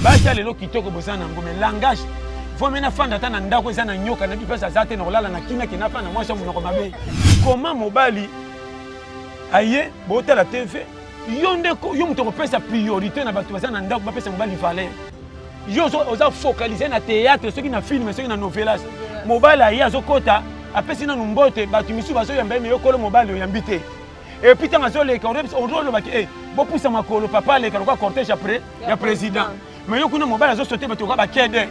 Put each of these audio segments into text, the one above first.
Bacha lelo kitoko bosana ngome langage. Faut mena fanda ta na ndako eza na nyoka na bipesa zate na kolala na kina kinapa na mwasha munoko mabe. Comment mobali aye bota la TV yonde ko yo muto kopesa priorité na batu bazana ndako bapesa mobali valeur. Yo oza focaliser na théâtre ceux qui na film ceux qui na novelas. Mobali aye azokota apesi na numbote batu misu baso yamba me yokolo mobali oyambite. Et puis tant azo le on rôle ba ke bo pousa makolo papa le ka cortège après ya président. Mais yo kuna mobali azo sauter batu ba kede.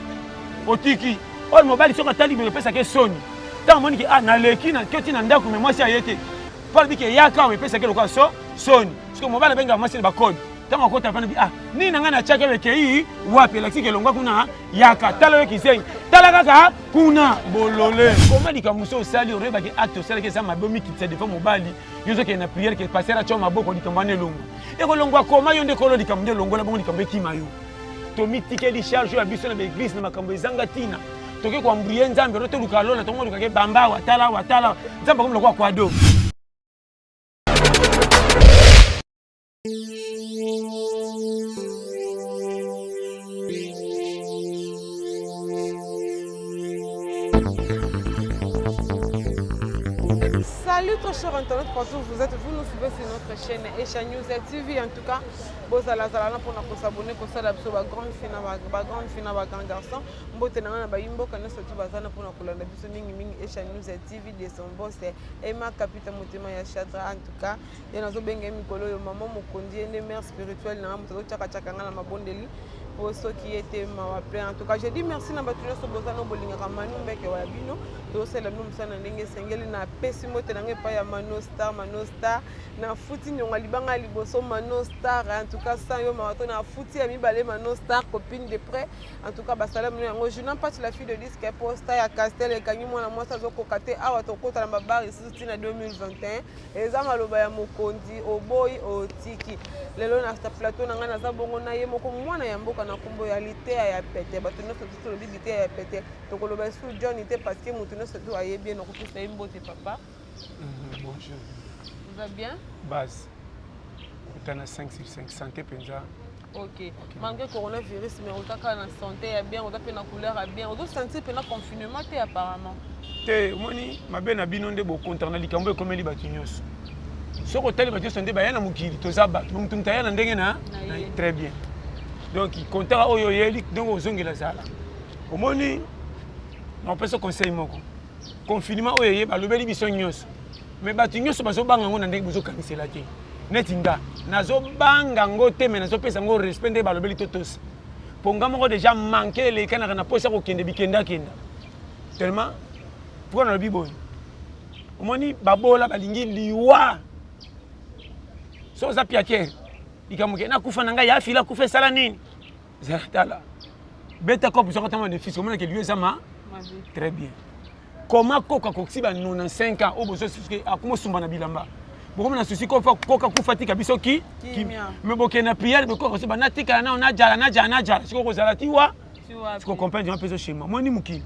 Otiki ol mobali soka tali be pesa ke soni. Tant moni ki na leki na keti na ndako me mwasi ayete. Parle que yaka me pesa ke lokwa soni. Parce que mobali benga mwasi ba code. Tant akota fana bi ni na ngana chake be ke wapi la sike longwa kuna yaka tala we kisenyi. Tala kaka kuna bolole. Comment dit comme ça sali oreba ke acte sali ke ça mabomi ki tse de mobali. Yozo ke na prière ke passer a choma boko di kambane longo. E ko longwa koma yonde ko lo di kamde longo la bongo di kambe kimayo. Tomi tike di charge ya biso na l'église na makambo ezanga tina. Toke ko ambriye nzambe roto lukalo na tongo lukake bamba watala. Nzambe ko mloko kwa do. Salut très chers internautes, partout où vous êtes, vous nous suivez sur notre chaîne Esha News TV. En tout cas, vous allez pour nous abonner pour ça, la grande fina, grand garçon. Mbote na ba yimbo kana sotu bazana pour nous kolanda biso mingi mingi Esha News TV de son boss Emma Kapita Motema ya Chadra. En tout cas, et nazo benga mikolo yo maman mokondi ende mère spirituelle na mutoko chaka na mabondeli. Pour ceux qui étaient m'appeler. En tout cas, j'ai dit merci na batuno so bozana bolinga kamanu mbeke wa bino. To sela no musana ndenge sengeli na pesimo tenange pa ya Mano Star na futi nyonga libanga liboso Mano Star. En tout cas, ça yo mato na futi ami balé Mano Star copine de près. En tout cas, basalam no yango je n'ai pas la fille de disque posta ya Castel et kanyi mwana mwasa zo kokate awa to kota na babari ici na 2021. Eza maloba ya mokondi oboy otiki. Lelo na sta plateau na ngana za bongo na ye moko mwana ya mboka na kumbo ya litea ya pete bato no sotu lobi litea ya pete to koloba su John ite parce que mutu no sotu aye bien no kupisa imbote papa. Bonjour. Vous va bien? Base. Utana 5 sur 5 santé penza. OK. Malgré coronavirus mais on t'a na santé ya bien, on t'a na couleur ya bien. On doit sentir que na confinement te apparemment. Te moni mabe na bino nde bo kontra na likambo ekomeli batu nyonso. Soko tali batu sonde ba yana mukili tozaba. Mutu mutaya na ndenge na très bien. Donc il compte à Oyoyeli, donc aux ongles lazala. Au moni, on peut se conseiller moko. Confinement Oyoye, bah le bel bisognos. Mais batignos baso bangango nande bozo kanisela te. Netinga, nazo bangango te mais nazo pesa ngo respecter ba le bel totos. Ponga moko déjà manqué les kana na posa ko kende bikenda kenda. Tellement pourquoi na bibo. Au moni babola balingi liwa. So za piaker. Ikamuke na kufa nanga ya fila kufa sala nini zatala beta ko puso kotama de fils comment que lui zama très bien comment koka koksiba 95 ans oboso suske akumo sumba na bilamba boko na susi ko fa koka kufa tika biso ki me boke na prière be ko kosiba na tika na jala siko ko zala tiwa siko comprendre un peu ce schéma moi ni mukili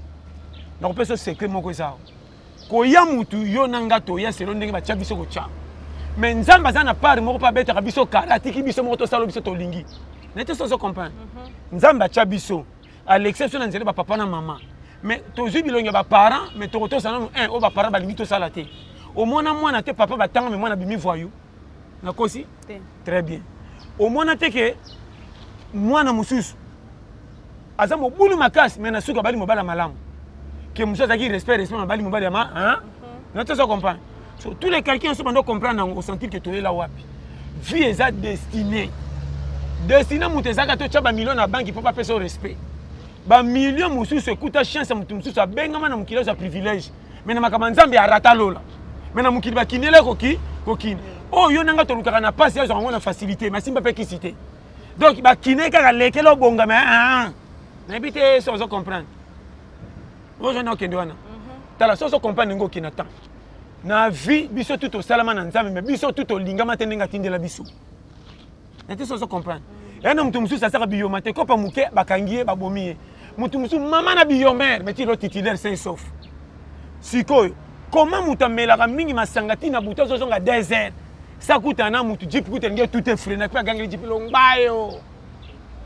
na ko peso secret moko ça ko ya mutu yo nanga to ya selo ndenge ba tia biso ko tia. Mais nzamba zana part moko pa beta biso kala tiki biso moko to salo biso to lingi nete so comprendre nzamba cha biso à l'exception na nzele ba papa na maman mais to zu bilonga ba parents mais to to sana un o ba parents ba limito sala te au mwana te papa ba tanga mais mwana bimi voyou na kosi très bien au mwana te ke mwana mususu aza mo bulu makasi mais na suka bali mobala malamu ke mususu azaki respect na bali mobala ma hein nete so comprendre. So, tous les quelqu'un sont comprendre au sentir que tu es là wapi. Vie est destinée. Destinée mutezaka to chaba million na banque pour pas payer son respect. Ba million musu se kuta chance mutu musu sa benga na mukilo sa privilège. Mais na makamanzambe arata lola. Mais na mukili ba kinele kokini. Oh yo nanga to lukaka na passe ya zongo na facilité, mais simba pe kisité. Donc ba kiné kaka lekelo bonga mais na bité so comprendre. Vous on a kendwana. Tala so comprendre ngo kinata. Na vie biso tout au salama na nzambe mais biso tout au lingama tendenga tindela biso nete so comprendre et na mutu musu ça sera biomate ko pa muke bakangiye babomiye mutu musu mama na biomère mais ti lo titulaire sain sauf sikoyo comment mutu melaka mingi masangati na buta zo zonga désert ça coûte na mutu jeep coûte nge tout est freiné pa gangeli jeep lo mbayo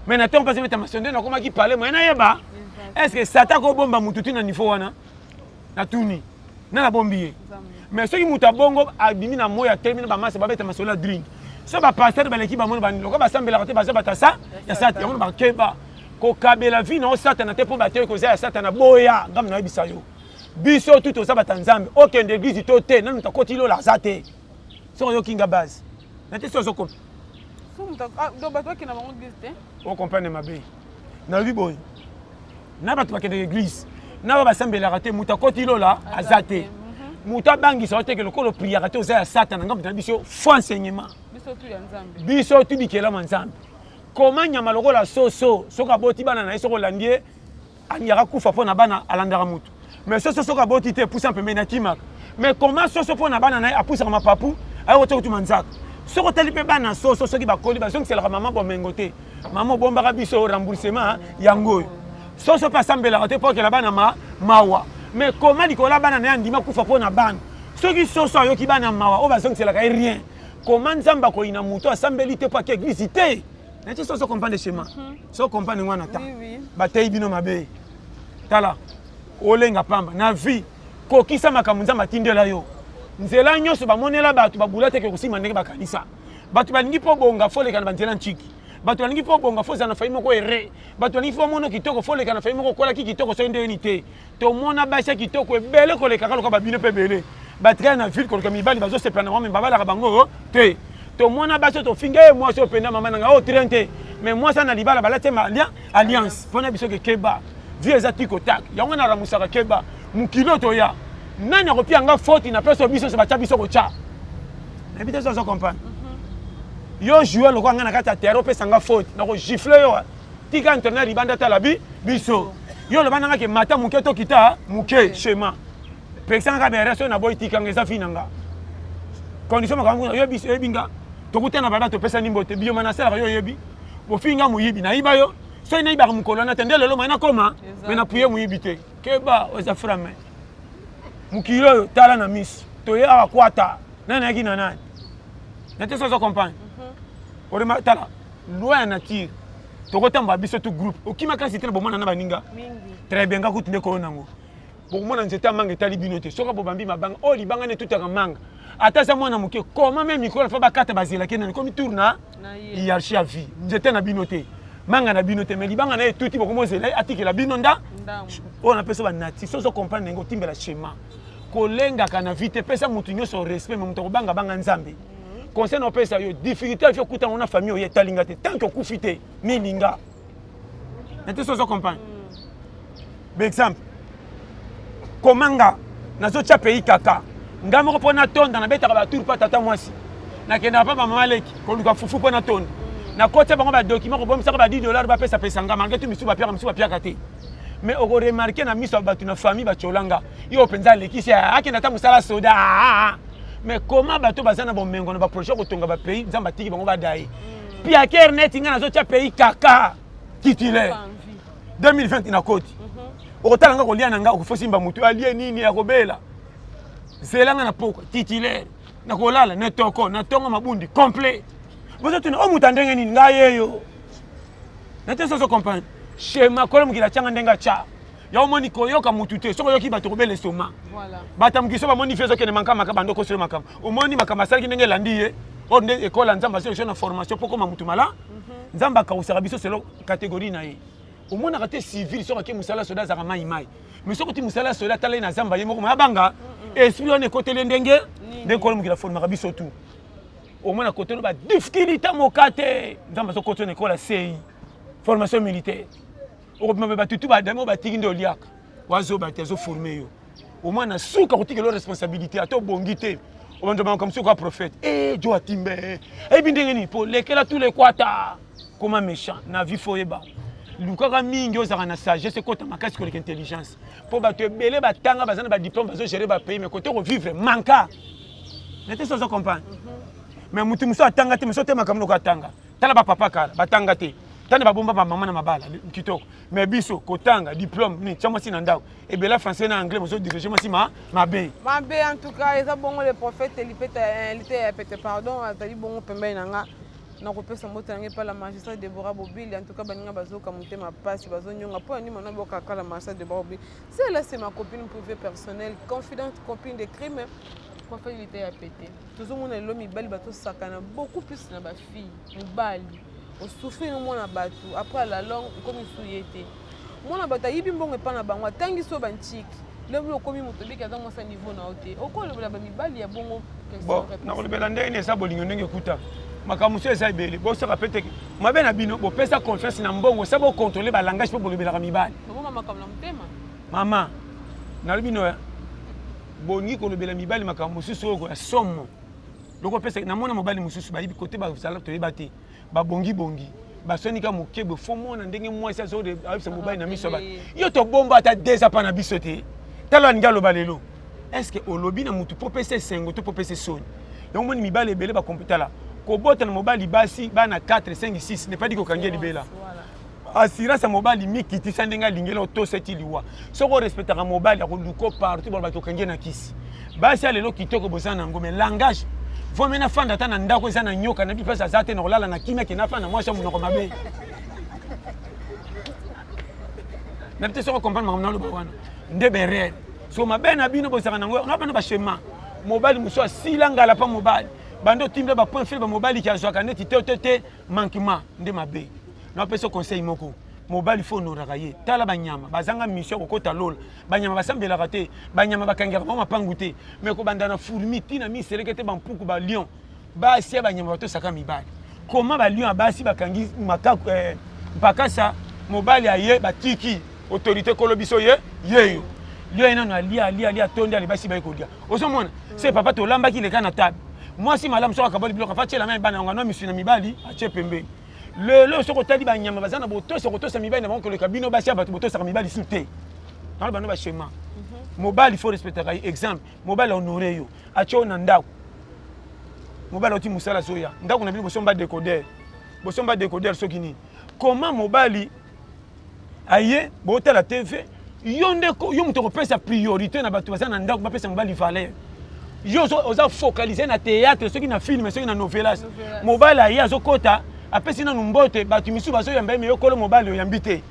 mais na temps pas mettre ma sonde na koma ki parler moi na yeba est-ce que Satan ko bomba mututu na niveau wana na tuni na bombier mais ceux qui muta bongo abimi na moya termine ba masse ba beta masola drink so ba pasteur ba l'équipe ba mon ba ndoko ba sambela kote ba za batasa ya Satan ya ba keba ko kabela vie na Satan na te po ba te ko za Satan na boya ngam na yebisa yo biso tout oza batanzambe aucun église to te nanu takoti lo la zate so yo kinga base na te so ko so muta do ba to ki na bango église te o comprendre ma bé na lui boy na ba to ba ke église na ba sambela raté muta koti lo la azate muta bangi so te ke lo ko lo prière raté oza Satan ngam na biso faux enseignement biso tu bikela manzambe comment nyama loko la soso soka boti bana na iso ko landie anyara kufa pona bana alandara mutu mais ce soka boti te pousse un peu menakimak mais comment soso pona bana na apoussa ma papu ayo to tu manzaka soko teli pe bana soso soki ba koli ba sonki c'est la maman bomengote maman bomba biso remboursement yango soso pa sambela te pour que la bana mawa mais comment likola bana na ndima kufa pona bana soki soso ayo ki bana mawa o ba sonki c'est la rien comment nzamba ko ina muto asambeli te pa ke église te na ti soso comprendre le schéma so comprendre ngwana ta ba tei bino mabe tala olenga pamba na vie kokisa makambo nzamba tindela yo nzela nyonso bamonela bato babula te ke kosima ndenge bakanisa bato balingi mpo bonga foleka na banzela nchiki bato balingi mpo bonga foza na fai moko ere bato balingi mpo mono kitoko foleka na fai moko kolaki kitoko so ndeni te tomona basi kitoko ebele koleka kaloka babino mpe ebele batraya na ville koleka mibali bazosepela na ngome babalaka bango te tomona basi tofinga mwasi openda mama nanga o train te mais mwasi na libala balati alliance mpona biso ke keba vie eza tikotak yango na ramusaka keba mokilo toya nani akopia nga faute na place biso se batia biso kotia na bite so comprendre yo jouer lokwa nga na kati ya terre opesa nga faute na ko gifler yo tika internet libanda tala biso yo lo bana nga ke mata muke to kita muke schéma pexanga ka bereso na boy tika nga eza finanga condition makambo yo biso ebinga to kutana baba to pesa nimbo te bio manasela yo yebi bo finga muyibi na iba yo so ina iba mukolo na tende lelo mana koma me na puye muyibi te keba oza frame mukilo tala na miss to ya akwata nani yaki na nani na te so comprendre o rema tala loi na tir to kotamba biso tout groupe okima kasi tena bomona na baninga très bien ga kutunde ko nango bomona nzeta manga tali binote soka bobambi mabanga o libanga ne tutaka manga ata sa mwana muke comment même micro fa bakata bazela kenani comme tourna hiérarchie à vie nzeta na binote manga na binote mais libanga na tuti bokomo zela atiki la binonda on appelle ça banati so comprendre ngo timbela schéma kolenga kana vite pesa mutu nyoso respect mutu ko banga nzambe conseil no pesa yo difficulté il faut kuta na famille yo talinga te tant que kufite mininga nete so comprendre exemple komanga nazo tia pays kaka ngamo ko pona tonda na beta ba tour pa tata mwasi na kenda pa mama leki ko luka fufu pona tonda na kote bango ba document ko bomisa ba $10 ba pesa pesa ngama ngetu misu ba pia kate mais on remarquer na miso ba tuna famille ba cholanga yo penza leki sia akenda ta musala soda mais comment bato bazana bomengo na ba projet ko tonga ba pays nzamba tiki bango ba dai pia kernet ngana zo tia pays kaka titulaire 2020 na koti okotalanga kolia nanga okufosimba mutu alie nini ya kobela zelanga na poko titulaire na kolala na toko na tonga mabundi complet bozo tuna o mutu ndenge nini ngayeyo na te so comprendre schéma kola mukila changa ndenga cha ya omoni koyoka mutu te soko yoki bato kobele soma voilà bata mukiso ba moni fezo kene mankama ka bando ko sele makama omoni makama sali ndenge landiye o ndenge école nzamba sele na formation poko mamutu mala nzamba ka usaka biso selo catégorie na ye omona kate civil soko ke musala soda za mai mai mais soko ti musala soda tala na nzamba ye moko mabanga esprit on ekotele ndenge ndenge kola mukila formaka biso tout omona kotelo ba difficulté mokate nzamba soko to école CI formation militaire o me ba tutu ba demo ba tiki ndo liaka wazo ba tezo former yo omona suka kotiki lo responsabilité ato bongité o banjo comme suka prophète jo atimbe bindenge ni po lekela tous les kwata comme méchant na vie foyeba lukaka mingi ozaka na sagesse kota makasi koleka intelligence po bato ebele batanga bazana ba diplôme bazo gérer ba pays mais côté ko vivre manka nete so comprendre mais mutu muso atanga te muso te makamno ko atanga tala ba papa kala batanga te tane ba bomba ba mama na mabala kitoko mais biso kotanga diplôme ni chamo sina ndao ebela français na anglais muso diriger mo sima mabe en tout cas eza bongo le prophète lipeta pardon atali bongo pembe nanga na kopesa mbote nange pa la magistrat Deborah Bobili en tout cas baninga bazoka motema pasi bazonyonga po ani mona boka kala magistrat Deborah Bobili. Celle-là c'est ma copine privée personnelle, confidente, copine de crime. Moi fait il était à péter. Toujours mon elo mibali bato sakana beaucoup plus na ba fille, mibali. On souffrir no mona bato après la longue comme souyete. Mona bata yibi mbongo pa na bango tangi so banchiki. Le komi motobi ka dans sa niveau na ote. Okolo la ba mibali ya bongo. Bon, na kolobela ndenge esa bolingo ndenge kuta. Makamuso esa ibele bo saka pete mabe na bino bo pesa confiance na mbongo sa bo contrôler ba langage po bolobela ka mibali mama kamla mutema mama na bino ya bongi kolobela mibali makamuso soko ya somo loko pesa na mona mobali mususu ba yibi côté ba sala to yebate ba bongi ba sonika mokebe fo mona ndenge mwasi azo de abisa mobali na miso ba yo to bomba ta desa pa na bisote tala ngalo balelo est-ce que olobi na mutu po pesa sengo to po pesa soni yo moni mibali ebele ba computer la kobota na mobali basi bana 4 5 6 n'est pas dit ko kangi libela assurance à mobali mikiti sandenga lingelo to seti liwa soko respectera mobali ko luko partout ba to kangi na kisi basi alelo kitoko bosana ngome langage faut mena fanda ta na ndako sana nyoka na bipesa zate na kolala na kimia kinafa na mwasha munoko mabe na bite soko comprendre mamna lo bawana ndebe rere so mabe na bino bosaka na ngo na bana ba shema mobali muso silanga la pa mobali bando timbe ba point faible mobali ki azwaka neti te manquement nde mabe na peso conseil moko mobali faut honoraka ye tala banyama bazanga mission kokota lola banyama basambelaka te banyama bakangaka mama pangu te mais ko bandana fourmi tina mi selekete bampuku ba lion basi banyama bato saka mibali comment ba lion basi bakangi makaku bakasa mobali aye batiki autorité kolobiso ye yeyo lion ina na lia tonde ali basi ba kodia osomona c'est papa to lamba ki le kana table moi si malam so akabali biloko fatie la main bana ngano misuna mibali ache pembe le so ko tali ba nyama bazana boto so ko to sa mibali na banko le kabino basi abatu boto sa mibali sute dans bano ba schéma mobali faut respecter exemple mobali honorer yo ache na ndako mobali oti musala soya ndako na bino bosomba décoder so kini comment mobali aye bota la TV yo ndeko yo mutoko pesa priorité na batu bazana ndako ba pesa mobali valeur yo oza focaliser na théâtre ceux qui na film ceux qui na novelas mobile ayi azokota apesi na numbote batu misu bazo yamba me yokolo mobile yambite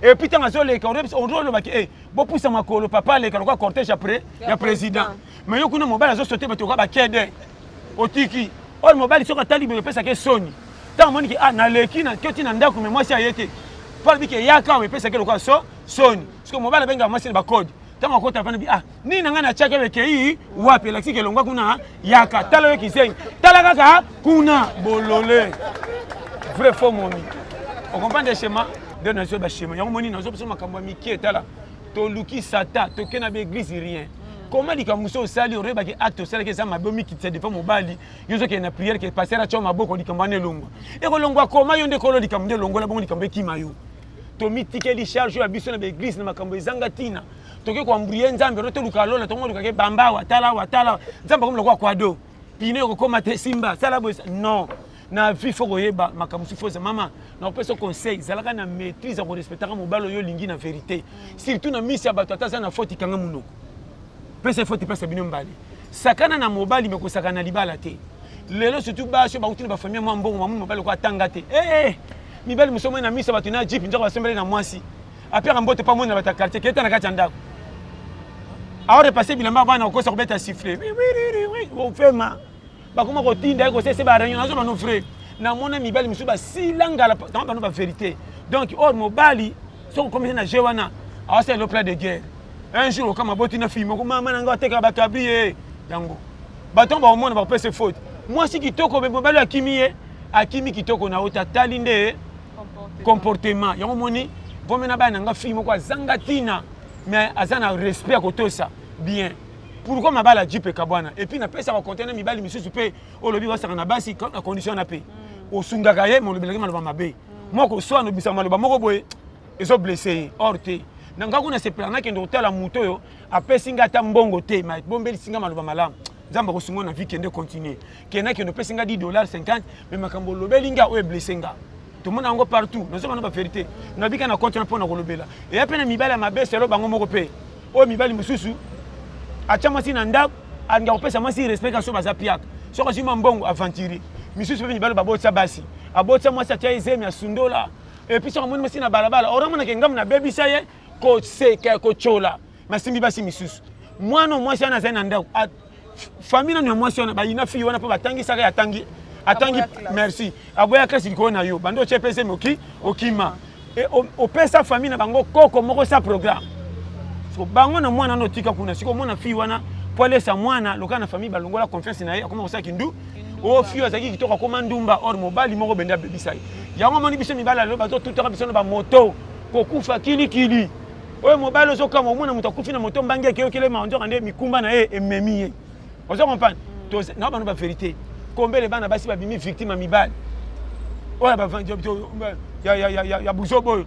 et puis tant azoleka on rolo baki bo poussa makolo papa le kaloko cortège après ya président mais yokuna mobile azo sauter batu ba kede otiki all mobile soka tali be pesa ke soni tant moni ki na leki na koti na ndako mais moi si ayete par bi ke yaka me pesa ke lokwa soni parce que mobile benga machine ba code tant on compte bi ni nanga na chake beke yi wapi laksi ke longwa kuna yaka tala weki sengi tala kaka kuna bolole vrai faux momi on comprend des schémas de nazo ba schéma yango moni nazo pesa makambo miki etala to luki sata to kena be église rien comment dit comme ça sali ore ba ki acte sali ke ça mabomi ki tse defa mobali yozo ke na prière ke passer a choma boko di kambane longo e ko longwa koma yonde kolo di kamde longo la bongo di kambe kimayo to mitike li charge ya biso na be église na makambo ezanga tina toke ko ambrie nzambe roto lukalola tongo lukake bamba watala nzambe ko mloko kwa do pine ko koma te simba sala bo non na vie faut koyeba makambo faut mama na peso conseil zalaka na maîtrise ko respecter mobalo yo lingi na vérité surtout na misi ya bato ataza na faute kanga munoko pesa faute pesa bino mbali sakana na mobali meko sakana libala te lelo surtout ba so ba utina ba famille mo mbongo mamu mobali ko atanga te mibali musomo na misi bato na jeep njako basembele na mwasi apia mbote pa mona bata quartier keta na kati ndako aore passer bilamba bana okosa kobeta siffler oui on fait ma ba comment ko tinda ko c'est ba réunion nazo ba no frère na mona mibali musuba silanga la dans ba no ba vérité donc or mobali so comme na jewana a c'est le plan de guerre un jour comme boti na film ko mama nanga teka ba kabiye yango baton ba omona ba pese faute moi si kitoko be mobali akimi kitoko na otatali nde comportement yango moni bomena ba nanga film ko zanga tina mais azana respect à côté ça bien pourquoi ma bala jipe kabwana et puis na pesa ko conteneur mibali misusu pe olobi wasaka na basi na condition na pe osungaka ye mo lobelaki maloba mabe moko so no bisa maloba moko boye ezo blessé orte nanga kuna se plana ke ndo tala muto yo apesi ngata mbongo te ma bombeli singa maloba malamu nzamba ko sungo na vie kende continuer kena ke no pesi nga $10 50 mais makambo lobeli nga o blessé nga tout le monde ango partout nous sommes na vérité na bika na continue pour na kolobela et après na mibala mabe selo bango moko pe o mibali mususu acha masi na ndako anga opesa masi respect ka so baza piak so ko sima mbongo aventure misusu pe mibalo babotsa basi abotsa mwasi atia ezemi asundola et puis so amoni mwasi na balabala oramona ke ngamu na bebisa ye ko seka ko chola masimbi basi misusu mwana mwasi ana zaina ndako famille na mwasi ona bayina fi wana po batangi saka atangi merci aboya kasi ko na yo bando chepese moki okima et opesa famille na bango koko moko sa programme so bango na mwana no tika kuna siko mwana fi wana po lesa mwana lokana famille balongola confiance na ye akoma osaki ndu o fi azaki kitoka koma ndumba or mobali moko benda bebisa ye yango moni biso mibala lo bazo tutaka biso na ba moto ko kufa kili oyo mobali ozo kama omona mutu akufi na moto mbangi ke okele ma ondoka nde mikumba na ye ememi ye ozo comprendre to na ba no ba vérité kombele bana basi ba bimi victime mibali oya ba ya buzobo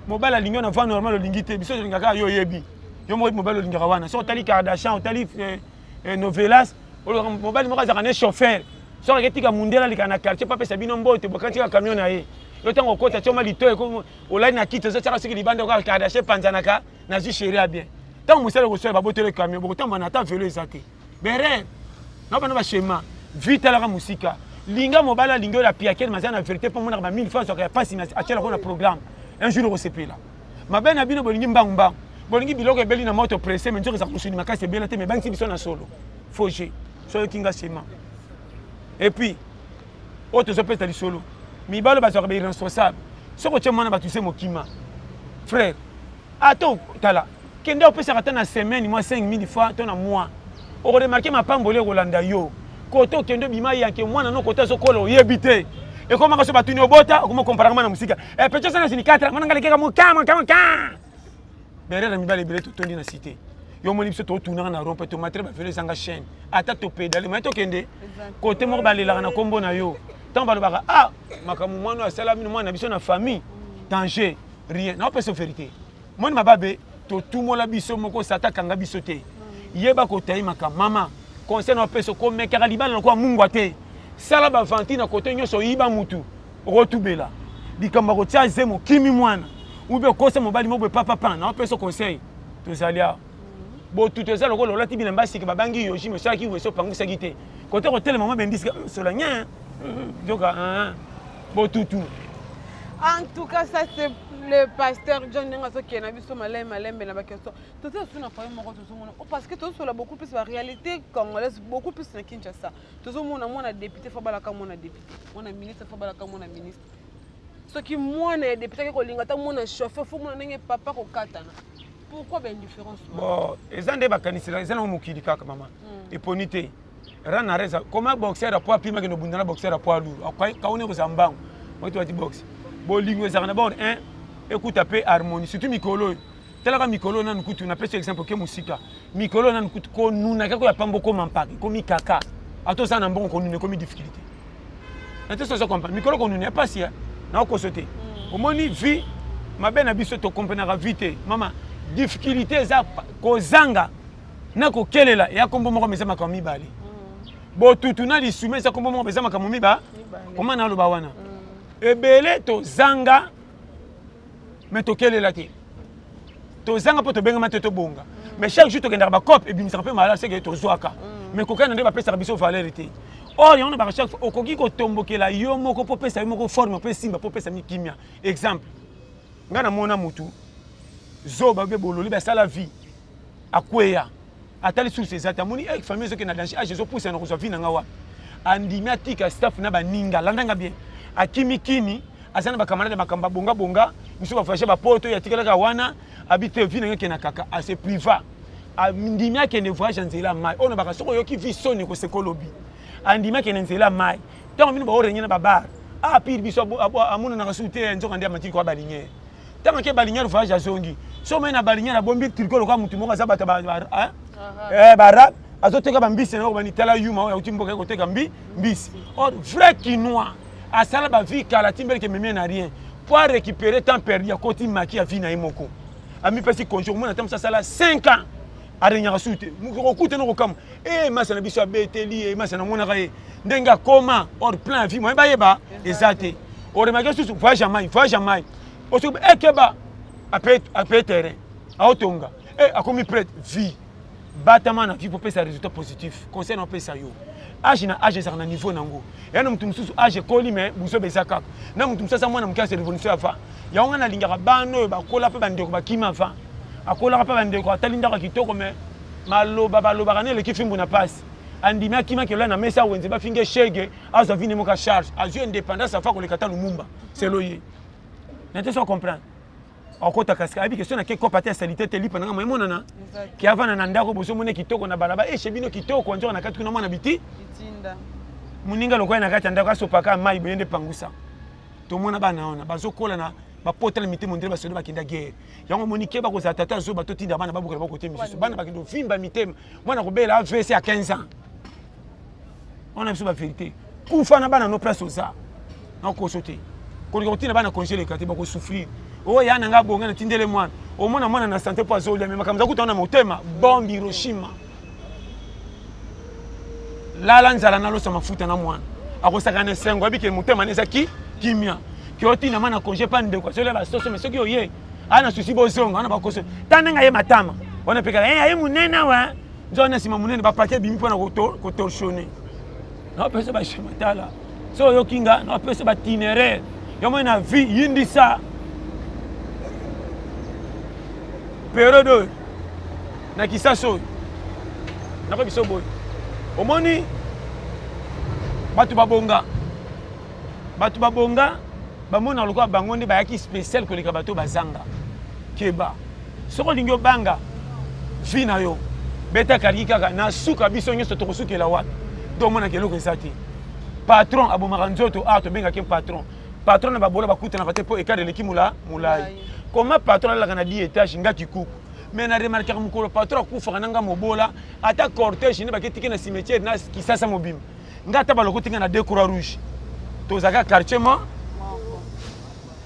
mobali alingi na va normal olingite biso lingaka yo yebi yo mobali olingaka wana so tali Kardashian tali novelas mobali moko azaka ne chauffeur so aketika mundela likana quartier papa sabino mbote bokatika camion na ye yo tango kota choma litoe ko olani na kito zo tsaka siki libanda ko Kardashian panzanaka na ji chérie bien tant musala ko so ba botele camion boko tamba na ta vélo ezate bere na bana ba schéma vite la musika linga mobala lingo la piakel mazana vérité pour mona ba 1000 fois so ka passe na achela ko na programme un jour au CP là ma ben abino bolingi mbangba bolingi biloko ebeli na moto pressé mais nzoka za kusuni makasi ebela te mais bangi biso na solo foje so kinga schéma et puis autre zo pesa li solo mibalo bazoka be irresponsable soko tche mwana batuse mokima frère ato tala kende opesa kata na semaine moi 5000 fois to na mois o remarquer ma pambole rolanda yo koto kende bima yanke mwana no koto so kolo yebite e koma ka so batuni obota okoma comparer na musika e pecho sana sini 4 mwana ngalekeka mo kama berera mibale bile to tondi na cité yo moni biso to tuna na rompe to matre ba fele sanga chaîne ata to pédale mais to kende côté mo balela na kombo na yo tant balobaka ah makamu mwana asala mino mwana biso na famille danger rien na opesa vérité moni mababe to tumola biso moko sata kanga biso te yeba ko tayi maka mama conseil na opesa ko mekaka libala ko mungu te sala ba vantine côté nyoso yiba mutu rotubela bikamba ko tia zemo kimi mwana ube kosa mobali mo be papa na opesa conseil to zalia bo tout ça le rôle là tibina mbasi ke babangi yoji me saki weso pangu sagite côté hotel maman bendiska solanya bon tout. En tout cas, ça c'est le pasteur John Nengaso qui a vu ce malin mais la question. Tout ça, c'est un parce que tout ça, beaucoup plus la réalité congolaise, beaucoup plus na Kinshasa. Tout ça, mon a député Fabalaka, mon a député, mon a ministre Fabalaka, mon a ministre. Ce qui moi est député qui a mon chauffeur, faut mon papa au katana. Pourquoi bien différence? Bon, les gens débattent quand ils sont au Mukilika, maman. Et ponité. Rana reza comment boxer à poids pima que no bundana boxer à poids lourd akwai kaone ko zambang moi tu vas dire boxe bo lingo za na bon un écoute apé harmonie surtout mikolo telaka mikolo na nkutu na pesa exemple ke musika mikolo na nkutu ko nuna ka ko ya pambo ko mampaki ko mikaka ato sana mbongo ko nune ko mi difficulté ente so comprendre mikolo ko nune pas si na ko sauter au moni vie mabe na biso to comprendre vite mama difficulté za ko zanga na ko kelela ya kombo moko mesema ka mibali bo tutuna li soumet ça comme mo bezama kamomi ba comment na lo ba wana ebele to zanga mais to kelela te to zanga po to benga mateto bonga mais chaque jour to kenda ba cop et bimisa pe mala c'est que to zoaka mais ko kana nde ba pesa biso valeur te or yon ba chaque fois okoki ko tombokela yo moko po pesa yo moko forme po simba po pesa mi kimia exemple ngana mona mutu zoba be bololi ba sala vie akweya atali sur ces atamoni avec famille ce que na danger ah Jésus pousse na ko vie na ngawa andimiatika staff na baninga landanga bien akimikini asana ba camarade makamba bonga miso ba fashe ba poto ya tikalaka wana habite vie na ngeke kaka a se priva andimia ke ne voyage nzela mai ona ba kasoko yoki vie soni ko sekolobi andimia ke nzela mai tant mino ba orenya na babar ah pire biso amuna na kasute nzoka ndia matiki kwa balinye tant ke balinye voyage azongi so mena balinye na bombi tricot kwa mutu moka zabata ba bara azoteka bambisi na bani tala yuma ya utimboka ko teka mbisi or vrai quinois a sala ba vie kala timbele ke meme na rien pour récupérer temps perdu ya koti maki ya vie na imoko ami pesi conjour mona tam sala 5 ans arenya sute ko kute no kam masa na biso abeteli masa na mona kae ndenga koma or plein vie moi ba yeba ezate or ma gesu voyage jamais o so ekeba après terrain autonga akomi prête vie batama na vie pour faire des résultats positifs conseil on peut ça yo âge na âge ezalaka na niveau nango ya na mutu mosusu âge ekoli me buso beza kaka na mutu mosusu aza mwana moke asa révolution afa yango nga nalingaka bana oyo bakola mpe bandeko bakima afa akolaka mpe bandeko atali ndako kitoko me maloba balobaka na eleki fimbu na pasi andimi akima keloya na mesa wenze bafinge shege azwa vine moka charge azwi indépendance afa koleka ta lumumba selo ye nete so comprendre akota kasika abi question na ke ko pate salite te lipa nanga moymonana ki avana na ndako boso mone kitoko na balaba e shebino kitoko njo na kati kuna mwana biti itinda muninga lokoya na kati ndako asopaka mai boyende pangusa to mona bana ona bazokola na bapotela mitemo ndele basodo bakinda guerre yango monike bakozala tata zo batotinda bana babuka bakote misusu bana bakindo vimba mitemo mwana kobela AVC à 15 ans on a besoin de vérité kufa na bana no place oza na kosote koliko kotina bana congéler kati bako souffrir o yana nga bonga na tindele mwana o mona mwana na santé po azolia me makamza kutana motema bombe Hiroshima lala nzala na losa mafuta na mwana akosaka na sengo abike motema neza kimia ki otina mana congé pa ndeko so le ba soso mais soki oye ana susi bozonga ana bakoso tananga ye matama ona pekala ye munena wa nzona sima munene ba paquet bimi pona ko torsionner na pesa ba shematala so yo kinga na pesa ba tinere yo mona vie yindisa période na kisaso na ko biso boy omoni batu babonga bamona lokwa bango nde bayaki spécial koleka bato bazanga keba soko lingi obanga vi na yo beta kaliki kaka na suka biso nyonso tokosukela wapi to mona keloko eza te patron abomaka nzoto tobengaki patron na babola bakutanaka te mpo ekade eleki molai koma patron alaka na 10 étage nga kikuku mais na remarquaka mokolo patron akufaka nanga mobola ata cortège nde baketiki na cimetière na kisasa mobima nga ata baloko tinga na 2 croix rouge tozaka quartier ma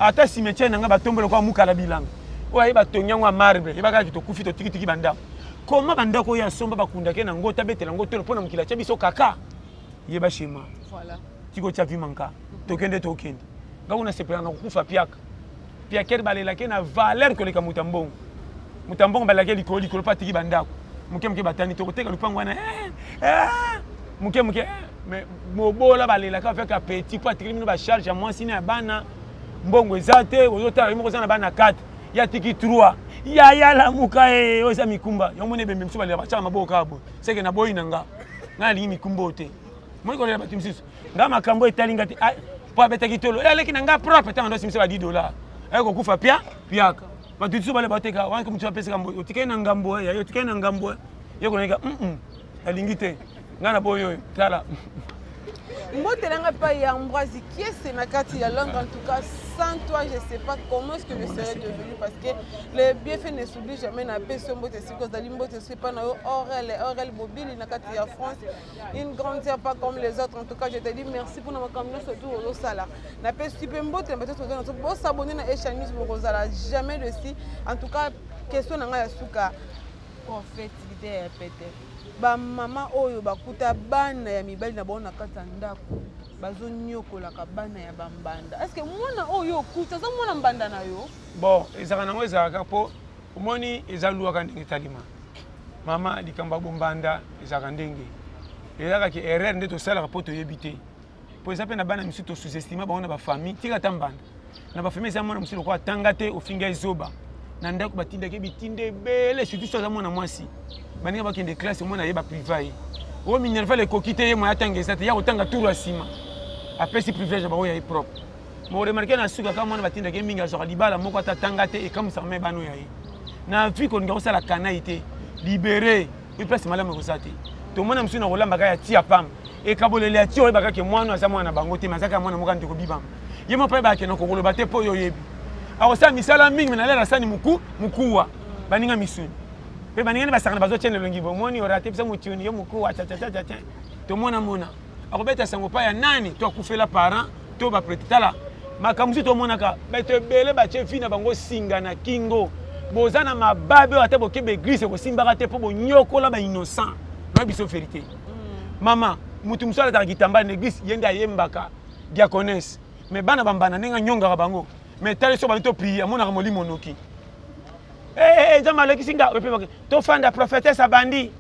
ata cimetière nanga batombela kwa mukala bilanga oyo aye batongiango ya marbre yebaka tokufi totikitiki bandako koma bandako oyo asomba bakundake na ngo tabetela ngo tolo mpona mokili atya biso kaka yeba shema tikotya vimanka tokende tokende nga kuna sepela na kokufa piakere balelake na valeur koleka mutambongo balelake likolo pa tiki bandako moke batani tokoteka lupango wana moke mais mobola balelaka afeka petit po atikili mino bacharge ya mwasi na ya bana mbongo eza te ozotala moko eza na bana 4 ya tiki 3 ya lamuka oyo eza mikumba yango mona ebembe mosusu balela bacaka maboko kaka boye seke na boyi na nga nalingi mikumba oyo te moi kolela bato mosusu nga makambo etali nga te po abetaki tolo aleki na nga propre ntango ndo simisa ba $10 aye kokufa piaka bato lisu bale bateka wanke motu apesaka mbo otikali na ngambo yaye otikali na ngambo ye konalika alingi te nga na boyo oyo tala Mbotelanga pa Ambroise qui est Sénakati à Londres en tout cas sans toi je sais pas comment est-ce que je serais devenu parce que le bienfait ne s'oublie jamais na peso mbote siko zali mbote c'est pas na Aurel Bobili na kati ya France une grande sœur pas comme les autres en tout cas je te dis merci pour na makamno surtout au sala na peso type mbote na peut-être on peut s'abonner na Asia News pour Rosala jamais de si en tout cas question na nga ya suka prophétique ya pété ba mama oyo bakuta bana ya mibali na baona kata ndako bazonyokolaka bana ya bambanda est-ce que mwana oyo okuta za mwana mbanda na yo bon ezaka nango ezalaka mpo omoni ezaluwaka ndenge talima mama likambo bombanda ezalaka ndenge ezalaka erreur nde tosalaka mpo toyebi te mpo eza mpe na bana misusu tosous-estima bango na bafamille tika ta mbanda na bafamille eza mwana mosusu lokola atanga te ofinga ezoba na ndako batindaki bitinde ebele surtout so aza mwana mwasi baninga bakende classe omwana ye bapriva ye oyo minerval ekoki te ye moya atanga eza te ya kotanga tour ya nsima apesi privilège ya bango ya ye propre mo remarke na suka kaka mwana batindaki mingi azwaka libala moko ata atanga te ekamusaka me bana oyo ya ye na vi kolinga kosala kanai te libere oyo place malamu ekoza te tomona mosusu na kolambaka ya tia pamba ekabolele ya ti oyo bakaki mwana aza mwana na bango te mazaka mwana moko ndeko bibama ye mo mpe bakende kokoloba te mpo oyo oyebi akosala misala mingi na lela asani mukuwa baninga misuni mpe baninga nde basakana bazotyene elongi bomoni orate bisa mutiuni yo mukuwa chachachacha tomona akobeta sango pa ya nani to akufela parent to baprete tala makambo mosusu tomonaka bato ebele batye vi na bango singa na kingo boza na mababe oyo ata bokeba eglise ekosimbaka te mpo bonyokola bainnocent na biso verité mama mutu mosusu alataka kitambala na eglise ye nde ayembaka diaconesse me bana bambana ndenge anyongaka bango mais tali so banto prier amonaka molimo noki nzambe alekisi nga tofanda prophétesse abandi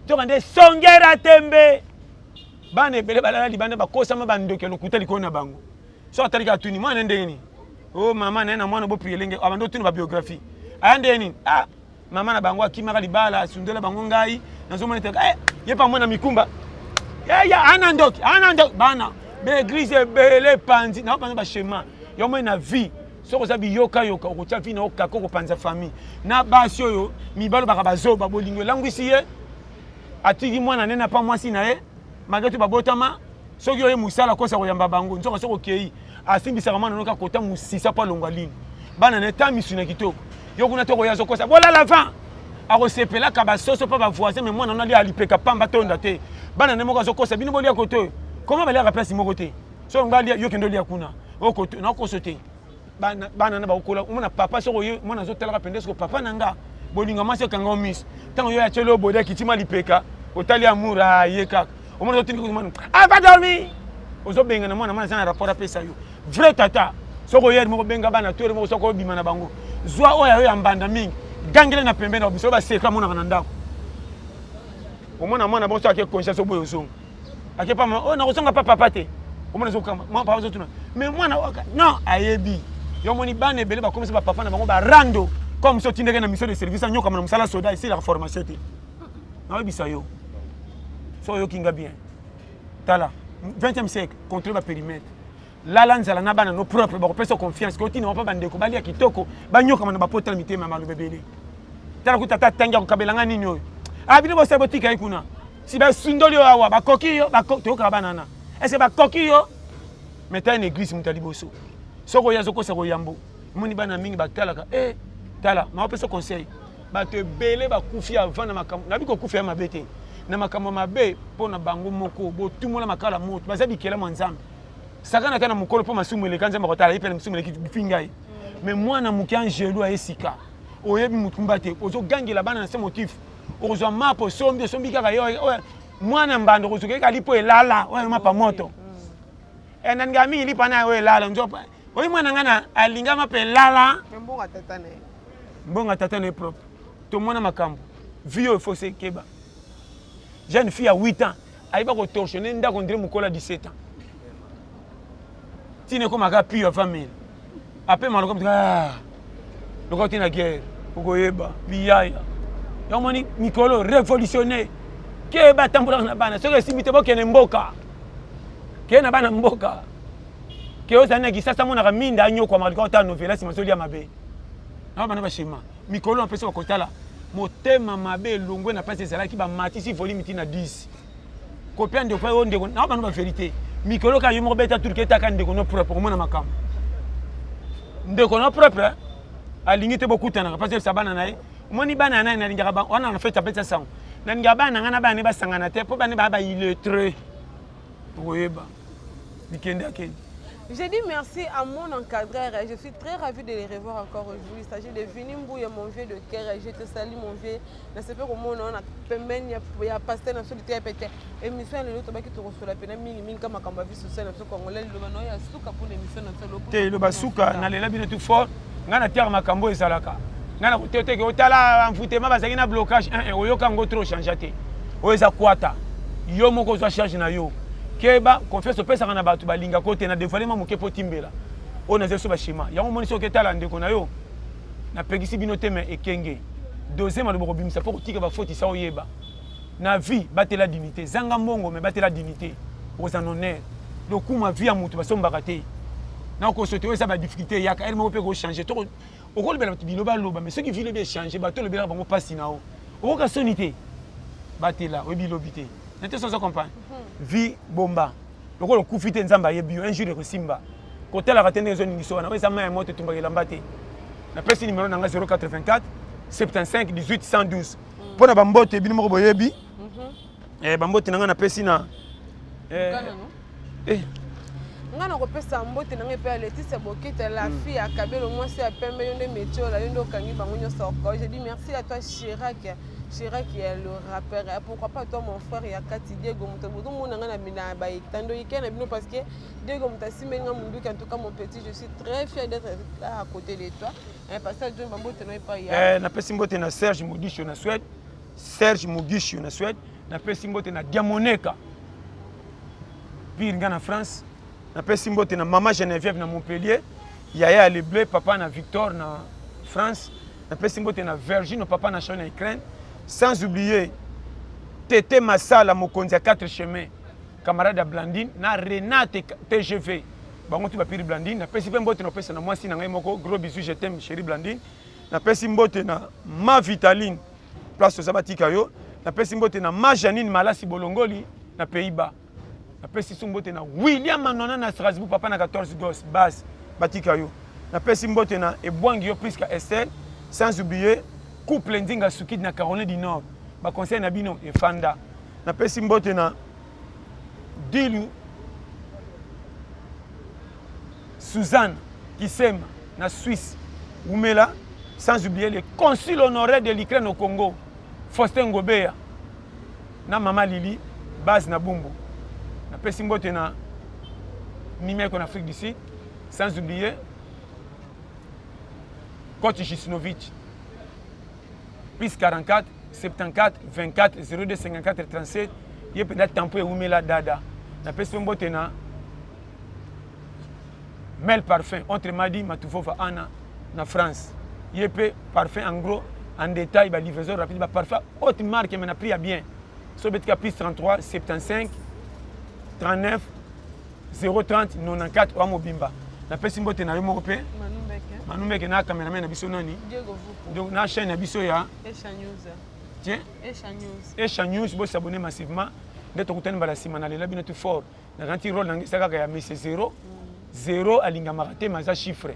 toka nde songera tembe bana ebele balala libanda bakosama bandoke lokuta likolo na bango so atalika tuni mwana ndenge nini oh mama na mwana bo prielenge abando tuni ba biographie ande nini ah mama na bango akimaka libala asundela bango ngai nazomona te ye pa mwana mikumba ya anandoki bana be église bele pandi na bana ba chemin yo mona na vie soko za biyoka yoka okotia vie na okako ko panza famille na basi oyo mibalo baka bazoba bolingo langwisi ye atiki mwana nena pa mwasi na ye magatu babotama soki oye musala kosa koyamba bango nzoko soko kei asimbisaka mwana noka kota musisa pa longwa lini bana na ta misu na kitoko yo kuna toko yazo kosa bola la vent akosepela ka basoso pa ba voisin mais mwana nali alipeka pamba tonda te bana ne moko azokosa bino bolia koto comment balia ka place moko te so ngali yo kendo lia kuna okoto na kosote bana na ba okola mona papa soko yo mwana azotela ka pendesko papa nanga bolinga mase kanga miss tango yo ya chelo boda kitima lipeka otali amura yeka omona totini ko mwana va dormir ozobenga na mwana sana rapport apesa yo vrai tata soko yer moko benga bana tore moko soko bima na bango zwa oya yo ambanda mingi gangele na pembe na biso ba sekla mona kana ndako omona mwana bonso ake conscience oboyo zongo ake pa na kozonga papa te omona zokama mwana papa zotuna mais mwana non ayebi yo moni bana ebele ba komisa ba papa na bango ba rando comme so tindeke na mission de service anyoka na musala soda ici la formation te na bisa yo so yo kinga bien tala 20e siècle contrôle ba périmètre lala nzala na bana no propre ba kopesa confiance ko tina pa bandeko bali ya kitoko banyoka mana ba potela mitema malu bebele tala kutata tanga ko kabelanga nini oyo abine bo sabotika ikuna si ba sundoli awa ba kokiyo ba toka banana est-ce ba kokiyo meta une église mutali boso soko yazo ko sako yambo moni bana mingi batalaka tala ma opesa conseil ba te belé ba kufi avant na makambo na biko kufi ya mabete na makambo mabe pona bango moko bo tumola makala moto bazabi kela mwanzambe sakana kana mukolo po masumu le kanza makotala ipe masumu le kifingai mais moi na muki angelo a esika oyebi mutumba te ozo gangela bana na ce motif ozo mapo sombi kaka yo mwana mbando ozo keka lipo elala oyo mapa moto nanga mi lipa na yo elala njopa oyi mwana ngana alinga mape elala mbonga tatane propre to mwana makambo vio fose keba jeune fille à 8 ans aiba ko torsionner ndako ndire mukola 17 ans tine ko maka pio famille après maloko le côté na guerre okoyeba biyaya yomoni mikolo révolutionner keba tambula na bana soke simite bokene mboka kena bana mboka ke ozana kisasa mona kaminda anyoko maliko ta novela simasoli ya mabe na bana ba shema mikolo na pesa bakotala motema mabe longwe na pesa ezalaki ba matisi volume tina 10 kopia ndeko oyo ndeko na bana ba vérité mikolo ka yomo beta turketa ka ndeko no propre mona makam ndeko no propre alingi te bokutana ka pesa sabana naye moni bana na na lingaka ba ona na feta pesa sang na lingaka bana ngana bana ba sangana te po bana ba illettré oyeba bikenda ken. J'ai dit merci à mon encadreur. Je suis très ravie de les revoir encore aujourd'hui. Il s'agit de Vinimbouya, mon vieux de cœur. Je te salue, mon vieux. Je ne sais pas comment on a pemben, il y a pasteur dans le terrain pété. Et mission le lot qui te reçoit la peine mini comme quand ma vie sociale sur congolais le bano ya suka pour l'émission dans le te le basuka na lela bino tout fort ngana terre makambo ezalaka ngana kutete ke otala mfutema bazaki na blocage oyoka ngo trop changer oeza kwata yo moko zo charge na yo keba confiance opesa kana batu balinga kote na dévoilement moke po timbela ona zeso ba shima yango moni so ketala ndeko na yo na pegisi bino teme ekenge deuxième aloboko bimisa po kotika ba faute sa oyeba na vie batela dignité zanga mbongo mais batela dignité aux en honneur le coup ma vie à mutu basombaka te na ko sote oza ba difficulté yaka elle mo pe ko changer to o ko lebela bino ba loba mais ceux qui vivent bien changer ba to lebela bango pasi na o o ka sonité batela obi lobité n'était sans comprendre vie bomba lokolo kufite nzamba yebi un jour de simba kotela katende zone ngiso na wesa maya moto tumba gelambate na pesi numéro nanga 084 75 18 112 pona bambote bino moko boyebi bambote nanga na pesi na ngana ko pesa mbote nanga pe Laetitia Bokita la fille à Kabelo moi c'est à Pembe yonde métier la yondo kangi bango nyoso ko je dis merci à toi Chirac qui est le rappeur. Pourquoi pas toi mon frère Yakati Diego Mutobodo mon ngana bina ba itando ikena bino parce que Diego Mutasimenga mundu en tout cas mon petit je suis très fier d'être là à côté de toi. Parce que John Bambote non pas ya. Na pesi mbote na Serge Mugisho na Suède. Serge Mugisho na Suède. Na pesi mbote na Diamoneka. pire nga na France napesi mbote na mama Geneviève na Montpellier yaya le bleu papa na Victor na France napesi mbote na Virgin papa na Chine na Ukraine sans oublier Tété Massala mokonzi ya 4 chemins camarade ya Blandine na Renate TGV bango tu bapiri Blandine napesi pe mbote na pesa na mwasi na ngai moko gros bisous je t'aime chérie Blandine napesi mbote na ma Vitaline place ozabatika yo napesi mbote na ma Janine Malasi Bolongoli na Pays-Bas napesi mbote na William Manona na Strasbourg papa na 14 gosses base batika yo napesi mbote na Ebwangi yo Priska Estelle sans oublier couple Ndinga Sukid na Caroline du Nord ba conseil na bino e Fanda napesi mbote na Dilu Suzanne Kisema na Suisse Umela sans oublier le consul honoraire de l'Ukraine au Congo Faustin Ngobeya na mama Lili base na Bumbu napesi mbote na Nimeko en Afrique du Sud sans oublier Coach Gisnovic plus 44 74 24 02 54 37 ye penda tampo Umela dada napesi mbote na Mel Parfum entre Madi Matufova Anna na France yep parfum en gros en détail ba livraison rapide ba parfum haute marque mais na prix à bien so betika plus 33 75 39 030 94 wa mobimba na pesi mbote na yo moko pe Manumbeke na cameraman na biso nani donc na chaîne na biso ya Esha News tiens Esha News bo s'abonner massivement ndeto kutani bala sima na lela bino tout fort na ganti rôle na saka ya monsieur 0 alinga marate maza chiffre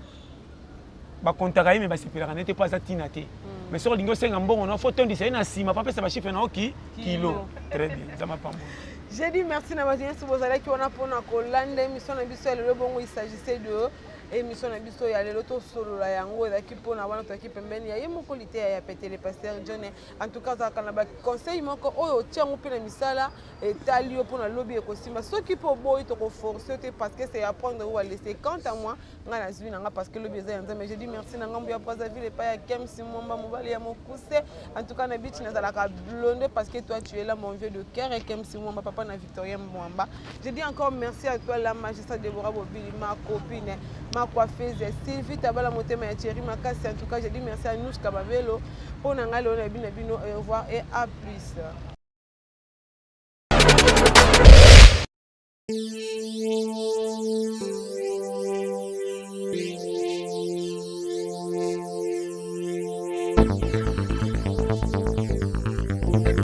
ba kontaka yeme ba sepelaka nete pas atina te mais sur lingo senga mbongo no faut tondi c'est na sima pas pesa ba chiffre na oki kilo très bien ça m'a pas. J'ai dit merci na bazine si vous allez qui on a pour na kolanda émission na biso le bongo il s'agissait de émission na biso ya lelo to solo la yango ezaki pona wana to équipe pembeni ya yemo qualité ya pété le pasteur John en tout cas ça kana ba conseil moko oyo tiango pe na misala et talio pona lobby e kosimba soki po boy to ko forcer parce que c'est apprendre ou à laisser quant à moi nga na zwi nanga parce que lobby za yanza mais j'ai dit merci na ngambo ya poza ville pa ya Kem Simomba mobali ya mokuse en tout cas na bitch na zala ka blonde parce que toi tu es là mon vieux de cœur et Kem Simomba papa na Victorien Mwamba. Je dis encore merci à toi la magistrat Deborah Bobili ma copine ma coiffeuse Sylvie Tabala Motema ya Thierry Makasi. En tout cas, je dis merci à nous Kababelo pour nanga le bino et au revoir et à plus.